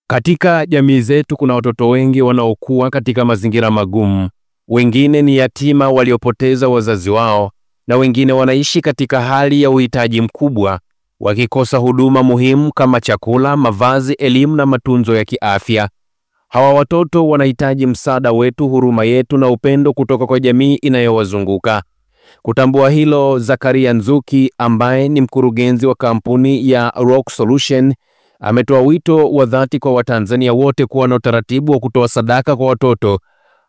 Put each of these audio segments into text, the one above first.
Katika jamii zetu kuna watoto wengi wanaokuwa katika mazingira magumu. Wengine ni yatima waliopoteza wazazi wao, na wengine wanaishi katika hali ya uhitaji mkubwa, wakikosa huduma muhimu kama chakula, mavazi, elimu na matunzo ya kiafya. Hawa watoto wanahitaji msaada wetu, huruma yetu na upendo kutoka kwa jamii inayowazunguka. Kutambua hilo, Zakaria Nzuki ambaye ni mkurugenzi wa kampuni ya Rock Solution ametoa wito wa dhati kwa Watanzania wote kuwa na utaratibu wa kutoa sadaka kwa watoto,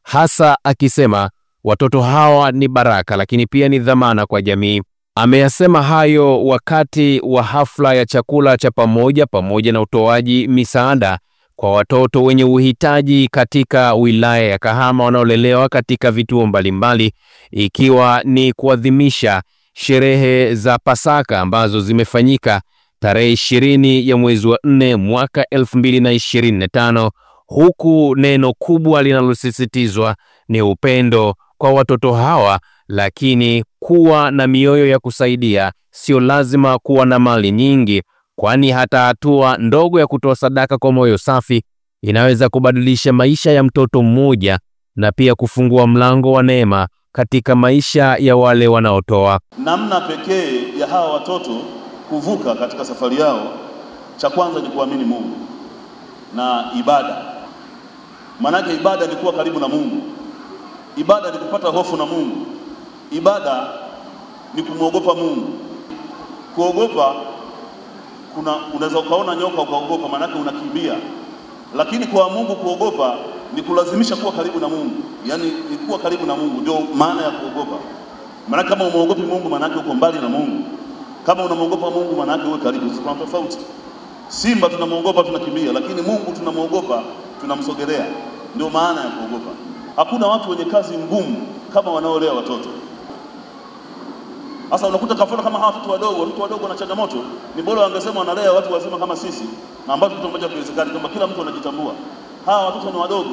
hasa akisema watoto hawa ni baraka lakini pia ni dhamana kwa jamii. Ameyasema hayo wakati wa hafla ya chakula cha pamoja na utoaji misaada kwa watoto wenye uhitaji katika wilaya ya Kahama wanaolelewa katika vituo mbalimbali, ikiwa ni kuadhimisha sherehe za Pasaka ambazo zimefanyika tarehe 20 ya mwezi wa 4 mwaka 2025, huku neno kubwa linalosisitizwa ni upendo kwa watoto hawa, lakini kuwa na mioyo ya kusaidia. Sio lazima kuwa na mali nyingi, kwani hata hatua ndogo ya kutoa sadaka kwa moyo safi inaweza kubadilisha maisha ya mtoto mmoja na pia kufungua mlango wa neema katika maisha ya wale wanaotoa. Namna pekee ya hawa watoto kuvuka katika safari yao, cha kwanza ni kuamini Mungu na ibada. Maanake ibada ni kuwa karibu na Mungu. Ibada ni kupata hofu na Mungu. Ibada ni kumwogopa Mungu. Kuogopa, unaweza ukaona nyoka ukaogopa, maanake unakimbia. Lakini kwa Mungu kuogopa ni kulazimisha kuwa karibu na Mungu. Yaani ni kuwa karibu na Mungu, ndio maana ya kuogopa. Maana kama umuogopi Mungu, maanake uko mbali na Mungu. Kama unamwogopa Mungu, maanake uwe karibu. Kuna tofauti. Simba tunamwogopa tunakimbia, lakini Mungu tunamwogopa tunamsogelea. Ndio maana ya kuogopa. Hakuna watu wenye kazi ngumu kama wanaolea watoto. Sasa unakuta kafona kama hawa watoto wadogo wana changamoto, ni bora wangesema wanalea watu wazima kama sisi, na ambacho kitu ambacho kiwezekani kama kila mtu anajitambua. Hawa watoto ni wadogo,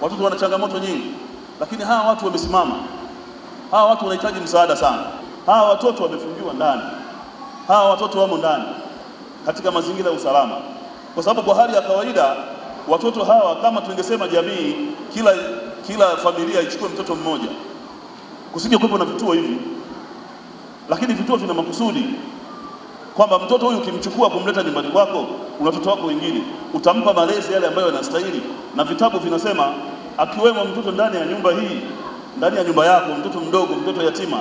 watoto wana changamoto nyingi, lakini hawa watu wamesimama. Hawa watu wanahitaji msaada sana. Hawa watoto wamefungiwa ndani. Hawa watoto wamo ndani katika mazingira ya usalama. Kwa sababu kwa hali ya kawaida watoto hawa, kama tungesema jamii kila familia ichukue mtoto mmoja, kusinge kuwepo na vituo hivi. Lakini vituo vina makusudi kwamba mtoto huyu ukimchukua kumleta nyumbani kwako, una watoto wako wengine, utampa malezi yale ambayo yanastahili. Na vitabu vinasema akiwemo mtoto ndani ya nyumba hii, ndani ya nyumba yako, mtoto mdogo, mtoto yatima,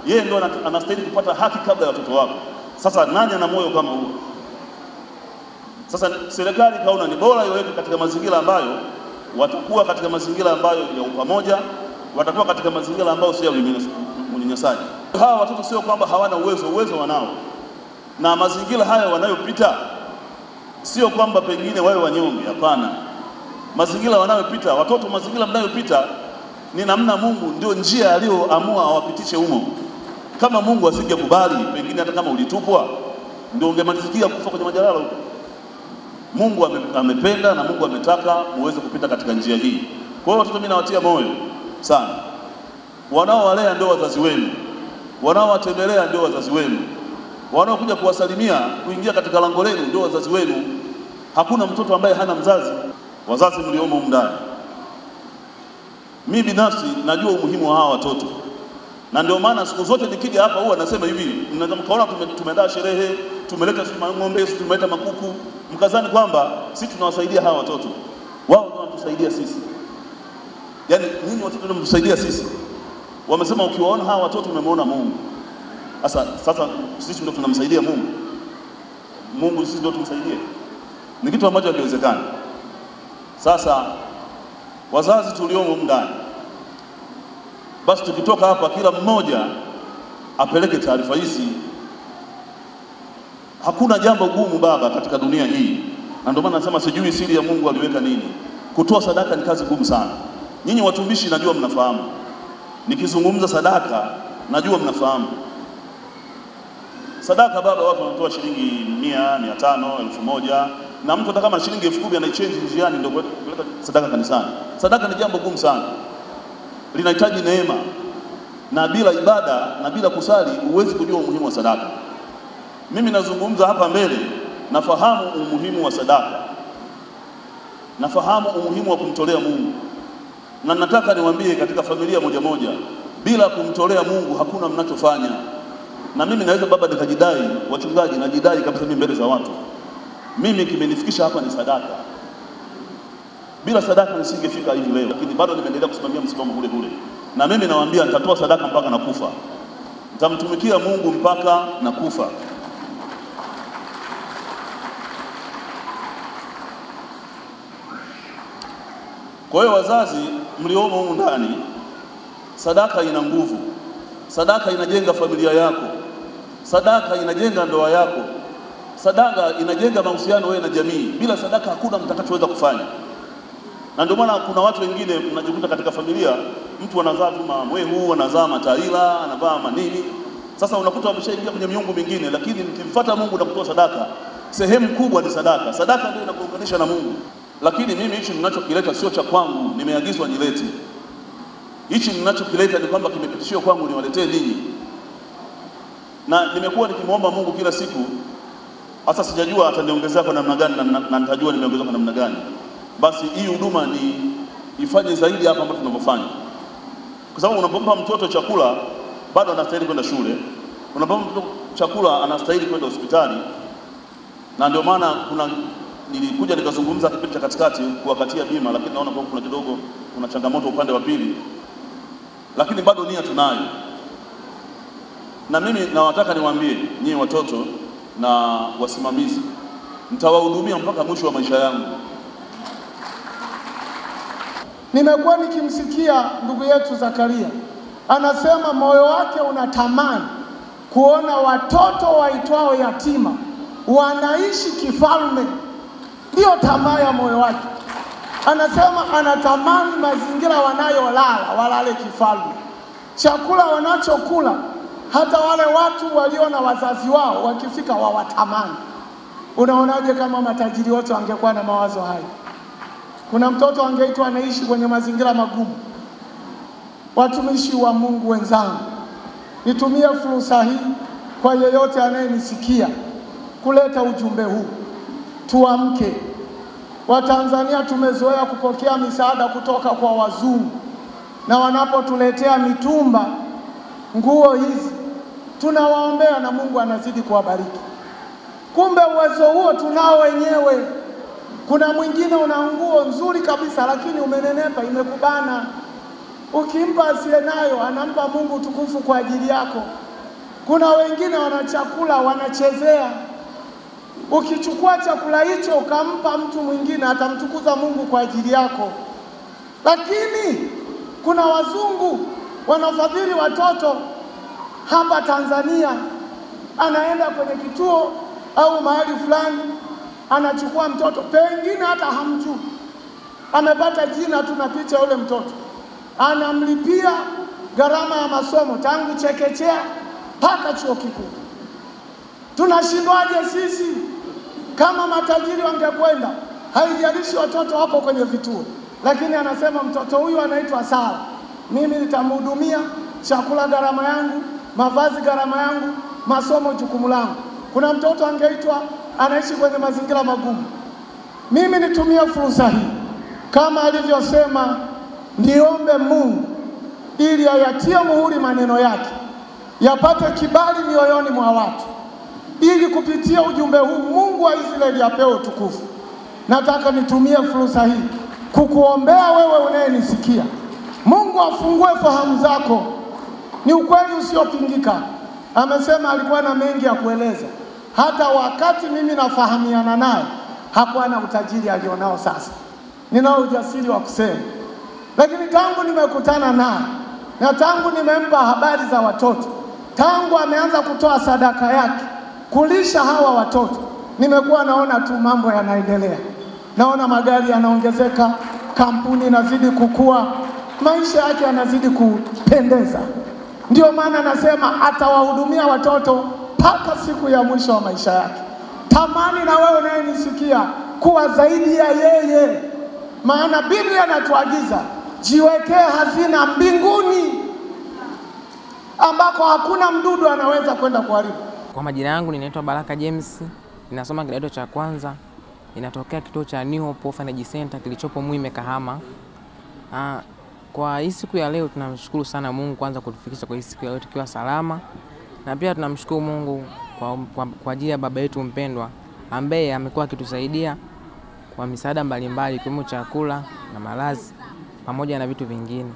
yeye ndio anastahili kupata haki kabla ya watoto wako. Sasa nani ana moyo kama huo? Sasa serikali kaona ni bora iweke katika mazingira ambayo watakuwa katika mazingira ambayo ya upamoja, watakuwa katika mazingira ambayo sio unyanyasaji. Hawa watoto sio kwamba hawana uwezo wanao. Na mazingira haya wanayopita sio kwamba pengine wawe wanyonge, hapana. Mazingira wanayopita watoto, mazingira mnayopita ni namna Mungu ndio njia aliyoamua awapitishe humo. Kama Mungu asingekubali, pengine hata kama ulitupwa, ndio ungemalizikia kufa kwenye majalala huko. Mungu amependa na Mungu ametaka muweze kupita katika njia hii. Kwa hiyo watoto mimi nawatia moyo sana. Wanaowalea ndio wazazi wenu. Wanaowatembelea ndio wazazi wenu. Wanaokuja kuwasalimia, kuingia katika lango lenu ndio wazazi wenu. Hakuna mtoto ambaye hana mzazi. Wazazi mliomo ndani, mimi binafsi najua umuhimu wa hawa watoto. Na ndio maana siku zote nikija hapa huwa nasema hivi, mnaweza mkaona tumeandaa sherehe, tumeleta ng'ombe, tumeleta makuku, mkazani kwamba sisi tunawasaidia hawa watoto. Wao ndio wanatusaidia sisi. Yaani nyinyi watoto ndio mnatusaidia sisi. Wamesema ukiwaona hawa watoto umemwona Mungu. Sasa sisi ndio tunamsaidia Mungu. Mungu sisi ndio tumsaidie. Ni kitu ambacho hakiwezekani. Sasa wazazi tuliomo ndani, basi tukitoka hapa kila mmoja apeleke taarifa hizi. Hakuna jambo gumu baba katika dunia hii. Na ndio maana nasema sijui siri ya Mungu aliweka nini. Kutoa sadaka ni kazi ngumu sana. Nyinyi watumishi najua mnafahamu. Nikizungumza sadaka najua mnafahamu. Sadaka baba, watu wanatoa shilingi 100, 500, 1000, na mtu hata kama shilingi 10,000 anaichange njiani ndio kuleta sadaka kanisani. Sadaka ni jambo gumu sana. Linahitaji neema. Na bila ibada na bila kusali huwezi kujua umuhimu wa sadaka. Mimi nazungumza hapa mbele, nafahamu umuhimu wa sadaka. nafahamu umuhimu wa kumtolea Mungu, na nataka niwaambie katika familia moja moja, bila kumtolea Mungu hakuna mnachofanya. Na mimi naweza baba nikajidai, wachungaji najidai kabisa mimi mbele za watu, mimi kimenifikisha hapa ni sadaka. Bila sadaka nisingefika hivi leo, lakini bado nimeendelea kusimamia msimamo ule ule. Na mimi nawaambia nitatoa sadaka mpaka nakufa. Nitamtumikia Mungu mpaka nakufa. Kwa hiyo wazazi mliomo humu ndani, sadaka ina nguvu. Sadaka inajenga familia yako. Sadaka inajenga ndoa yako. Sadaka inajenga mahusiano wewe na jamii. Bila sadaka hakuna mtakachoweza kufanya. Na ndio maana kuna watu wengine mnajikuta katika familia, mtu anazaa tu mamwehu, anazaa mataila, anavaa manini. Sasa unakuta wameshaingia kwenye miungu mingine, lakini mkimfuata Mungu na kutoa sadaka, sehemu kubwa ni sadaka. Sadaka ndio inakuunganisha na Mungu. Lakini mimi hichi ninachokileta sio cha kwangu, nimeagizwa nilete. Hichi ninachokileta ni kwamba kimepitishiwa kwangu niwaletee ninyi. Na nimekuwa nikimwomba Mungu kila siku, hasa sijajua ataniongezea kwa namna gani na nitajua nimeongezwa kwa namna gani. Basi hii huduma ni ifanye zaidi hapa ambapo tunavyofanya. Kwa sababu unapompa mtoto chakula bado anastahili kwenda shule. Unapompa mtoto chakula anastahili kwenda hospitali. Na ndio maana nilikuja nikazungumza kipindi cha katikati kuwakatia bima, lakini naona kwa kuna kidogo kuna changamoto upande wa pili. Lakini bado nia tunayo. Na mimi nawataka niwaambie nyinyi watoto na wasimamizi, nitawahudumia mpaka mwisho wa maisha yangu. Nimekuwa nikimsikia ndugu yetu Zakaria anasema moyo wake unatamani kuona watoto waitwao yatima wanaishi kifalme. Ndio tamaa ya moyo wake. Anasema anatamani mazingira wanayolala walale kifalme, chakula wanachokula hata wale watu walio na wazazi wao wakifika wawatamani. Unaonaje kama matajiri wote wangekuwa na mawazo haya? Kuna mtoto angeitwa anaishi kwenye mazingira magumu. Watumishi wa Mungu wenzangu, nitumie fursa hii kwa yeyote anayenisikia kuleta ujumbe huu. Tuamke. Watanzania tumezoea kupokea misaada kutoka kwa wazungu, na wanapotuletea mitumba, nguo hizi tunawaombea na Mungu anazidi kuwabariki. Kumbe uwezo huo tunao wenyewe. Kuna mwingine una nguo nzuri kabisa lakini umenenepa, imekubana. Ukimpa asiye nayo anampa Mungu tukufu kwa ajili yako. Kuna wengine wana chakula wanachezea. Ukichukua chakula hicho ukampa mtu mwingine atamtukuza Mungu kwa ajili yako. Lakini kuna wazungu wanafadhili watoto hapa Tanzania. Anaenda kwenye kituo au mahali fulani, anachukua mtoto, pengine hata hamjui, amepata jina tu na picha yule mtoto, anamlipia gharama ya masomo tangu chekechea mpaka chuo kikuu. Tunashindwaje sisi? Kama matajiri wangekwenda, haijalishi watoto hapo kwenye vituo, lakini anasema mtoto huyu anaitwa Sara, mimi nitamhudumia, chakula gharama yangu, mavazi gharama yangu, masomo jukumu langu. Kuna mtoto angeitwa anaishi kwenye mazingira magumu. Mimi nitumie fursa hii kama alivyosema, niombe Mungu ili ayatie muhuri maneno yake, yapate kibali mioyoni mwa watu, ili kupitia ujumbe huu Mungu wa Israeli apewe utukufu. Nataka nitumie fursa hii kukuombea wewe unayenisikia. Mungu afungue fahamu zako. Ni ukweli usiopingika. Amesema alikuwa na mengi ya kueleza. Hata wakati mimi nafahamiana naye hakuwa na utajiri alionao sasa. Ninao ujasiri wa kusema. Lakini tangu nimekutana naye na tangu nimempa habari za watoto, tangu ameanza kutoa sadaka yake kulisha hawa watoto, nimekuwa naona tu mambo yanaendelea. Naona magari yanaongezeka, kampuni inazidi kukua, maisha yake yanazidi kupendeza. Ndio maana nasema atawahudumia watoto mpaka siku ya mwisho wa maisha yake. Tamani na wewe unayenisikia kuwa zaidi ya yeye. Maana Biblia inatuagiza jiwekee hazina mbinguni ambako hakuna mdudu anaweza kwenda kuharibu. Kwa majina yangu ninaitwa Baraka James, ninasoma kidato cha kwanza inatokea kituo cha New Hope Orphanage Center kilichopo Muime Kahama. Kwa hii siku ya leo tunamshukuru sana Mungu kwanza kutufikisha kwa hii siku ya leo tukiwa salama, na pia tunamshukuru Mungu kwa ajili ya baba yetu mpendwa ambaye amekuwa akitusaidia kwa misaada mbalimbali kama chakula na malazi pamoja na vitu vingine,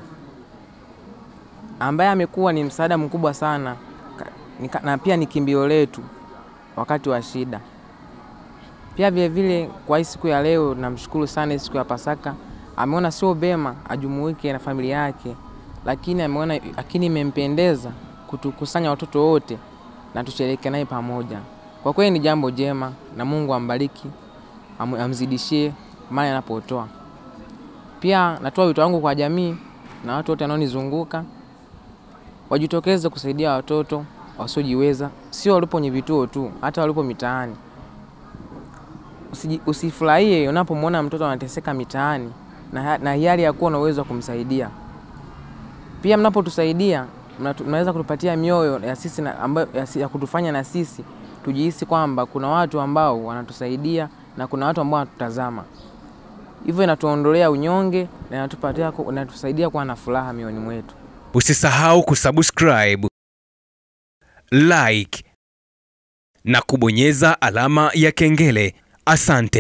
ambaye amekuwa ni msaada mkubwa sana na pia ni kimbilio letu wakati wa shida. Pia vile vile kwa hii siku ya leo namshukuru sana, siku ya Pasaka ameona sio bema ajumuike na familia yake, lakini imempendeza kutukusanya watoto wote na tusherehekee naye pamoja. Kwa kweli ni jambo jema, na Mungu ambariki, amzidishie mali anapotoa. Pia natoa wito wangu kwa jamii na watu wote wanaonizunguka wajitokeze kusaidia watoto wasiojiweza, sio walipo kwenye vituo tu, hata walipo mitaani. Usifurahie unapomwona mtoto anateseka mitaani na hiari ya kuwa na uwezo wa kumsaidia. Pia mnapotusaidia mnaweza kutupatia mioyo ya sisi ya kutufanya na sisi tujihisi kwamba kuna watu ambao wanatusaidia na kuna watu ambao wanatutazama. Hivyo inatuondolea unyonge na inatusaidia kuwa na furaha mioyoni mwetu. Usisahau kusubscribe, like na kubonyeza alama ya kengele. Asante.